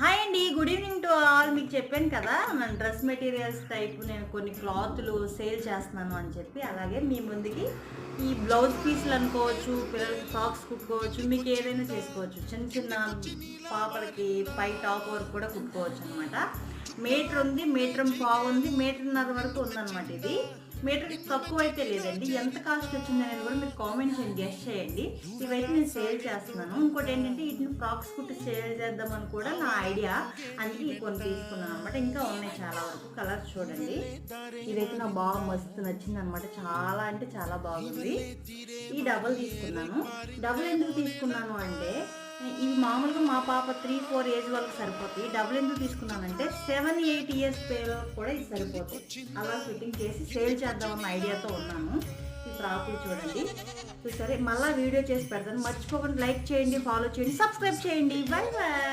Hi అండి. Good evening to all. మీకు చెప్పాను కదా! మన డ్రెస్ మెటీరియల్స్ టైపు నేను కొన్ని క్లాతులు సేల్ చేస్తున్నాను అని చెప్పి. అలాగే మీ ముందుకి ఈ బ్లౌజ్ పీసులు అనుకోవచ్చు, పిల్లలకి ఫ్రాక్స్ కుట్టుకోవచ్చు, మీకు ఏదైనా చేసుకోవచ్చు. చిన్న చిన్న పాపలకి పై టాప్ వరకు కూడా కుట్టుకోవచ్చనమాట. మీటర్ ఉంది, మీటర్ పావు ఉంది, మీటర్‌న్నర వరకు ఉందనమాట ఇది. మీటర్‌కి తక్కువైతే లేదండి. ఎంత కాస్ట్ వచ్చిందనేది కూడా మీరు కామెంట్ చేయండి, గెస్ చేయండి. ఇవైతే నేను సేల్ చేస్తున్నాను. ఇంకోటేంటంటే వీటిని ఫ్రాక్స్ కుట్టి సేల్ చేద్దామని కూడా నా ఐడియా. అందుకే ఈ కొన్ని తీసుకున్నాననమాట. ఇంకా ఉన్నాయి చాలా వరకు. కలర్స్ చూడండి. ఇదైతే నాకు బాగా మస్తు నచ్చిందనమాట. చాలా అంటే చాలా బాగుంది. ఈ డబుల్ తీసుకున్నాను. డబుల్ ఎందుకు తీసుకున్నాను అంటే ఇవి మామూలుగా మా పాప 3, 4 ఏజ్ వాళ్ళకి సరిపోతాయి. డబుల్ ఎందుకు తీసుకున్నానంటే 7, 8 ఇయర్స్ పిల్లలకు కూడా ఇది సరిపోతాయి. అలా ఫిట్టింగ్ చేసి సేల్ చేద్దామన్న ఐడియాతో ఉన్నాను. ఈ ఫ్రాకులు చూడండి. సరే మళ్ళీ వీడియో చేసి పెడతాను. మర్చిపోకుండా లైక్ చేయండి, ఫాలో చేయండి, సబ్స్క్రైబ్ చేయండి. By by.